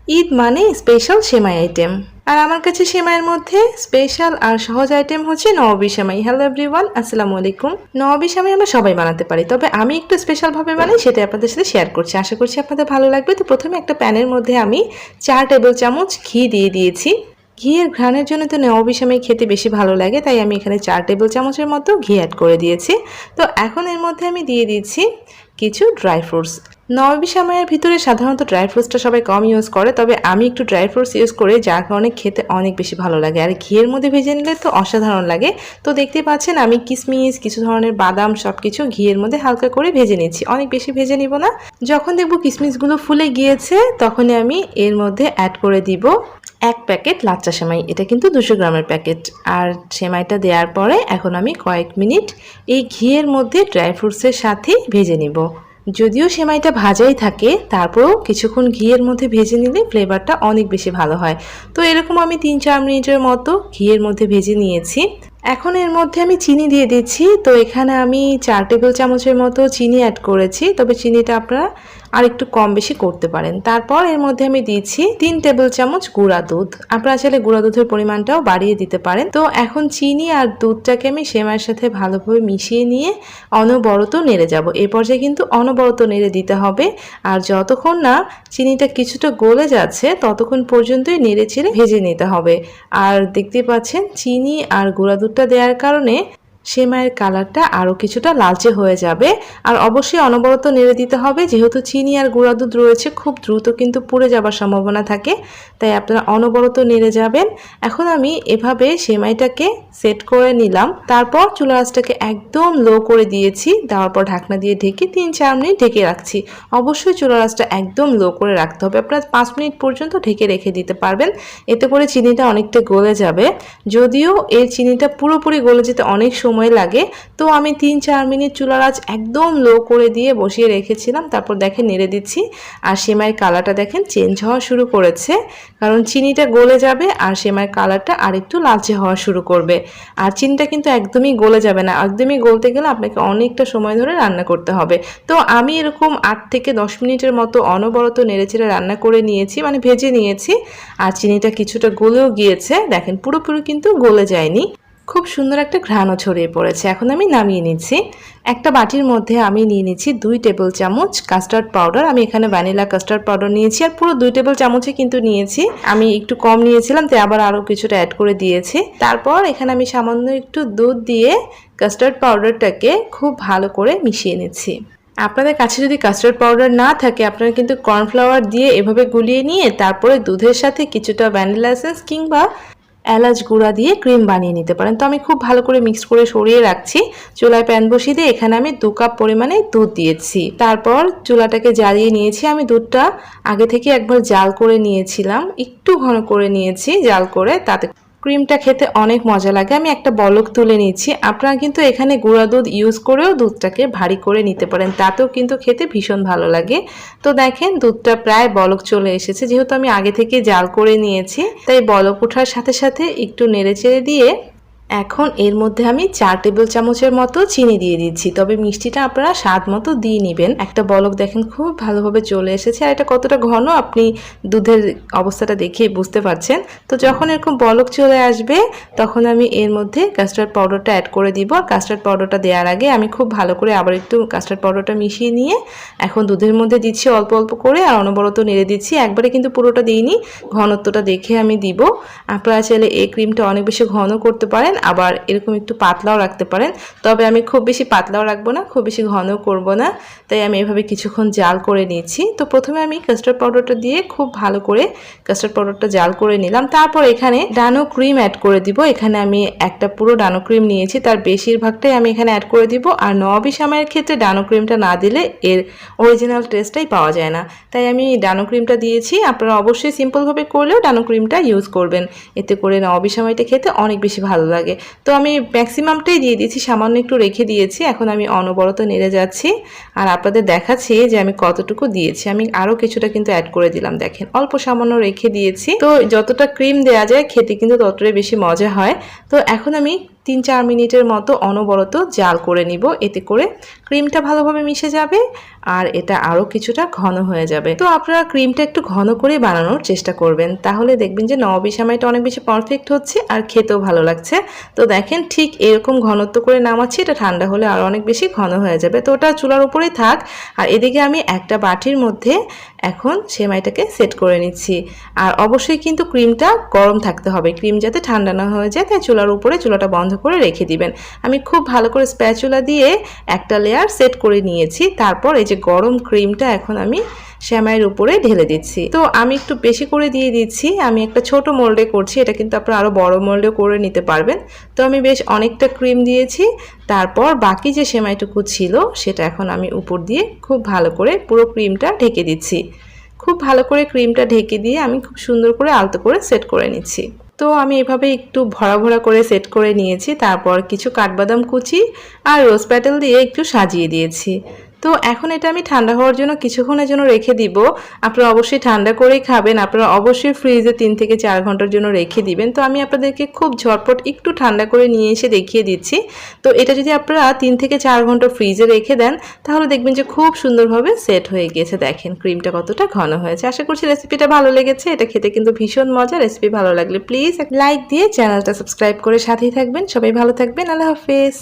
ঈদ মানে স্পেশাল সেমাই আইটেম। আর আমার কাছে সেমাইয়ের মধ্যে স্পেশাল আর সহজ আইটেম হচ্ছে নবাবী সেমাই। হ্যালো এভরিওয়ান, আসসালামু আলাইকুম। নবাবী সেমাই আমরা সবাই বানাতে পারি, তবে আমি একটু স্পেশাল ভাবে বানাই, সেটা আপনাদের সাথে শেয়ার করছি। আশা করছি আপনাদের ভালো লাগবে। তো প্রথমে একটা প্যানের মধ্যে আমি 4 টেবিল চামচ ঘি দিয়ে দিয়েছি। ঘিয়ের ঘ্রাণের জন্য তো নবাবী সেমাই খেতে বেশি ভালো লাগে, তাই আমি এখানে 4 টেবিল চামচের মতো ঘি অ্যাড করে দিয়েছি। তো এখন এর মধ্যে আমি দিয়ে দিচ্ছি কিছু ড্রাই ফ্রুটস। নবাবী সেমাইয়ের ভিতরে সাধারণত ড্রাই ফ্রুটসটা সবাই কম ইউজ করে, তবে আমি একটু ড্রাই ফ্রুটস ইউজ করি, যার কারণে খেতে অনেক বেশি ভালো লাগে। আর ঘিয়ের মধ্যে ভেজে নিলে তো অসাধারণ লাগে। তো দেখতে পাচ্ছেন আমি কিশমিশ, কিছু ধরনের বাদাম সব কিছু ঘিয়ের মধ্যে হালকা করে ভেজে নিচ্ছি, অনেক বেশি ভেজে নিব না। যখন দেখব কিশমিশগুলো ফুলে গিয়েছে, তখনই আমি এর মধ্যে অ্যাড করে দিব 1 প্যাকেট লাচ্চা সেমাই। এটা কিন্তু 200 গ্রামের প্যাকেট। আর সেমাইটা দেওয়ার পরে এখন আমি কয়েক মিনিট এই ঘিয়ের মধ্যে ড্রাই ফ্রুটসের সাথে ভেজে নিব। যদিও সেমাইটা ভাজাই থাকে, তারপরেও কিছুক্ষণ ঘিয়ের মধ্যে ভেজে নিলে ফ্লেভারটা অনেক বেশি ভালো হয়। তো এরকম আমি 3-4 মিনিটের মতো ঘিয়ের মধ্যে ভেজে নিয়েছি। এখন এর মধ্যে আমি চিনি দিয়ে দিচ্ছি। তো এখানে আমি 4 টেবিল চামচের মতো চিনি অ্যাড করেছি, তবে চিনিটা আপনারা আর একটু কম বেশি করতে পারেন। তারপর এর মধ্যে আমি দিচ্ছি 3 টেবিল চামচ গুঁড়া দুধ। আপনারা চাইলে গুঁড়া দুধের পরিমাণটাও বাড়িয়ে দিতে পারেন। তো এখন চিনি আর দুধটাকে আমি সেমাইয়ের সাথে ভালোভাবে মিশিয়ে নিয়ে অনবরত নেড়ে যাব। এই পর্যায়ে কিন্তু অনবরত নেড়ে দিতে হবে। আর যতক্ষণ না চিনিটা কিছুটা গলে যাচ্ছে, ততক্ষণ পর্যন্তই নেড়ে চেড়ে ভেজে নিতে হবে। আর দেখতে পাচ্ছেন চিনি আর গুঁড়া দুধটা দেওয়ার কারণে সেমাইয়ের কালারটা আরও কিছুটা লালচে হয়ে যাবে। আর অবশ্যই অনবরত নেড়ে দিতে হবে, যেহেতু চিনি আর গুঁড়া দুধ রয়েছে, খুব দ্রুত কিন্তু পুড়ে যাবার সম্ভাবনা থাকে, তাই আপনারা অনবরত নেড়ে যাবেন। এখন আমি এভাবে সেমাইটাকে সেট করে নিলাম। তারপর চুলা আঁচটাকে একদম লো করে দিয়েছি, দেওয়ার পর ঢাকনা দিয়ে ঢেকে 3-4 মিনিট ঢেকে রাখছি। অবশ্যই চুলা আঁচটা একদম লো করে রাখতে হবে। আপনারা 5 মিনিট পর্যন্ত ঢেকে রেখে দিতে পারবেন, এতে করে চিনিটা অনেকটা গলে যাবে। যদিও এই চিনিটা পুরোপুরি গলে যেতে অনেক সময় লাগে, তো আমি 3-4 মিনিট চুলার আঁচ একদম লো করে দিয়ে বসিয়ে রেখেছিলাম। তারপর দেখেন নেড়ে দিচ্ছি, আর সেমাইয়ের কালারটা দেখেন চেঞ্জ হওয়া শুরু করেছে, কারণ চিনিটা গলে যাবে আর সেমাইয়ের কালারটা আরেকটু লালচে হওয়া শুরু করবে। আর চিনিটা কিন্তু একদমই গলে যাবে না, একদমই গলতে গেলে আপনাকে অনেকটা সময় ধরে রান্না করতে হবে। তো আমি এরকম 8 থেকে 10 মিনিটের মতো অনবরত নেড়েচেড়ে রান্না করে নিয়েছি, মানে ভেজে নিয়েছি। আর চিনিটা কিছুটা গলেও গিয়েছে, দেখেন পুরোপুরি কিন্তু গলে যায়নি, খুব সুন্দর একটা ঘ্রাণও ছড়িয়ে পড়েছে। এখন আমি নামিয়ে নিচ্ছি। একটা বাটির মধ্যে আমি নিয়ে নিচ্ছি 2 টেবিল চামচ কাস্টার্ড পাউডার। আমি এখানে ভ্যানিলা কাস্টার্ড পাউডার নিয়েছি, আর পুরো 2 টেবিল চামচে কিন্তু নিয়েছি। আমি একটু কম নিয়েছিলাম, তাই আবার আরও কিছুটা অ্যাড করে দিয়েছি। তারপর এখানে আমি সামান্য একটু দুধ দিয়ে কাস্টার্ড পাউডারটাকে খুব ভালো করে মিশিয়ে নিচ্ছি। আপনাদের কাছে যদি কাস্টার্ড পাউডার না থাকে, আপনারা কিন্তু কর্নফ্লাওয়ার দিয়ে এভাবে গুলিয়ে নিয়ে তারপরে দুধের সাথে কিছুটা ভ্যানিলা এসেন্স কিংবা এলাচ গুঁড়া দিয়ে ক্রিম বানিয়ে নিতে পারেন। তো আমি খুব ভালো করে মিক্স করে সরিয়ে রাখছি। চুলায় প্যান বসিয়ে দিয়ে এখানে আমি 2 কাপ পরিমাণে দুধ দিয়েছি। তারপর চুলাটাকে জ্বালিয়ে নিয়েছি। আমি দুধটা আগে থেকে একবার জাল করে নিয়েছিলাম, একটু ঘন করে নিয়েছি জাল করে, তাতে ক্রিমটা খেতে অনেক মজা লাগে। আমি একটা বলক তুলে নিচ্ছি। আপনারা কিন্তু এখানে গুঁড়া দুধ ইউজ করেও দুধটাকে ভারী করে নিতে পারেন, তাতেও কিন্তু খেতে ভীষণ ভালো লাগে। তো দেখেন দুধটা প্রায় বলক চলে এসেছে, যেহেতু আমি আগে থেকে জাল করে নিয়েছি, তাই বলক ওঠার সাথে সাথে একটু নেড়েচেড়ে দিয়ে এখন এর মধ্যে আমি 4 টেবিল চামচের মতো চিনি দিয়ে দিচ্ছি। তবে মিষ্টিটা আপনারা স্বাদ মতো দিয়ে নেবেন। একটা বলক দেখেন খুব ভালোভাবে চলে এসেছে, আর এটা কতটা ঘন আপনি দুধের অবস্থাটা দেখে বুঝতে পারছেন। তো যখন এরকম বলক চলে আসবে, তখন আমি এর মধ্যে কাস্টার্ড পাউডারটা অ্যাড করে দিব। আর কাস্টার্ড পাউডারটা দেওয়ার আগে আমি খুব ভালো করে আবার একটু কাস্টার্ড পাউডারটা মিশিয়ে নিয়ে এখন দুধের মধ্যে দিচ্ছি অল্প অল্প করে, আর অনবরত নেড়ে দিচ্ছি। একবারে কিন্তু পুরোটা দিইনি, ঘনত্বটা দেখে আমি দিব। আপনারা চাইলে এই ক্রিমটা অনেক বেশি ঘন করতে পারেন, আবার এরকম একটু পাতলাও রাখতে পারেন। তবে আমি খুব বেশি পাতলাও রাখবো না, খুব বেশি ঘনও করব না, তাই আমি এভাবে কিছুক্ষণ জাল করে নিয়েছি। তো প্রথমে আমি কাস্টার্ড পাউডারটা দিয়ে খুব ভালো করে কাস্টার্ড পাউডারটা জাল করে নিলাম। তারপর এখানে ডানো ক্রিম অ্যাড করে দিব। এখানে আমি একটা পুরো ডানো ক্রিম নিয়েছি, তার বেশিরভাগটাই আমি এখানে অ্যাড করে দিব। আর নবাবী সেমাইয়ের ক্ষেত্রে ডানো ক্রিমটা না দিলে এর অরিজিনাল টেস্টটাই পাওয়া যায় না, তাই আমি ডানো ক্রিমটা দিয়েছি। আপনারা অবশ্যই সিম্পলভাবে করলেও ডানো ক্রিমটা ইউজ করবেন, এতে করে নবাবী সেমাইটা খেতে অনেক বেশি ভালো লাগে। তো আমি ম্যাক্সিমামটাই দিয়ে দিয়েছি, সামান্য একটু রেখে দিয়েছি। এখন আমি অনবরত নেড়ে যাচ্ছি, আর আপনাদের দেখাচ্ছি যে আমি কতটুকু দিয়েছি। আমি আরও কিছুটা কিন্তু অ্যাড করে দিলাম, দেখেন অল্প সামান্য রেখে দিয়েছি। তো যতটা ক্রিম দেওয়া যায় খেতে কিন্তু ততটাই বেশি মজা হয়। তো এখন আমি 3-4 মিনিটের মতো অনবরত জাল করে নিব। এতে করে ক্রিমটা ভালোভাবে মিশে যাবে আর এটা আরও কিছুটা ঘন হয়ে যাবে। তো আপনারা ক্রিমটা একটু ঘন করে বানানোর চেষ্টা করবেন, তাহলে দেখবেন যে নবাবী সেমাইটা অনেক বেশি পারফেক্ট হচ্ছে আর খেতেও ভালো লাগছে। তো দেখেন ঠিক এরকম ঘনত্ব করে নামাচ্ছি, এটা ঠান্ডা হলে আরও অনেক বেশি ঘন হয়ে যাবে। তো ওটা চুলার উপরেই থাক আর এদিকে আমি একটা বাটির মধ্যে এখন সেমাইটাকে সেট করে নিচ্ছি। আর অবশ্যই কিন্তু ক্রিমটা গরম থাকতে হবে, ক্রিম যাতে ঠান্ডা না হয়ে যায়, তাই চুলার উপরে চুলাটা বন্ধ করে রেখে দিবেন। আমি খুব ভালো করে স্প্যাচুলা দিয়ে একটা লেয়ার সেট করে নিয়েছি। তারপর এই যে গরম ক্রিমটা এখন আমি সেমাইয়ের উপরে ঢেলে দিচ্ছি। তো আমি একটু বেশি করে দিয়ে দিচ্ছি, আমি একটা ছোট মোল্ডে করছি, এটা কিন্তু আপনারা আরও বড় মোল্ডেও করে নিতে পারবেন। তো আমি বেশ অনেকটা ক্রিম দিয়েছি। তারপর বাকি যে সেমাইটুকু ছিল সেটা এখন আমি উপর দিয়ে খুব ভালো করে পুরো ক্রিমটা ঢেকে দিচ্ছি। খুব ভালো করে ক্রিমটা ঢেকে দিয়ে আমি খুব সুন্দর করে আলতো করে সেট করে নিচ্ছি। তো আমি এভাবে একটু ভরা ভরা করে সেট করে নিয়েছি। তারপর কিছু কাঠবাদাম কুচি আর রোজ প্যাটেল দিয়ে একটু সাজিয়ে দিয়েছি। তো এখন এটা আমি ঠান্ডা হওয়ার জন্য কিছুক্ষণের জন্য রেখে দিব। আপনারা অবশ্যই ঠান্ডা করেই খাবেন, আপনারা অবশ্যই ফ্রিজে 3 থেকে 4 ঘন্টার জন্য রেখে দিবেন। তো আমি আপনাদেরকে খুব ঝটপট একটু ঠান্ডা করে নিয়ে এসে দেখিয়ে দিচ্ছি। তো এটা যদি আপনারা 3 থেকে 4 ঘন্টা ফ্রিজে রেখে দেন তাহলে দেখবেন যে খুব সুন্দরভাবে সেট হয়ে গিয়েছে। দেখেন ক্রিমটা কতটা ঘন হয়েছে। আশা করছি রেসিপিটা ভালো লেগেছে, এটা খেতে কিন্তু ভীষণ মজা। রেসিপি ভালো লাগলে প্লিজ লাইক দিয়ে চ্যানেলটা সাবস্ক্রাইব করে সাথেই থাকবেন। সবাই ভালো থাকবেন, আল্লাহ হাফেজ।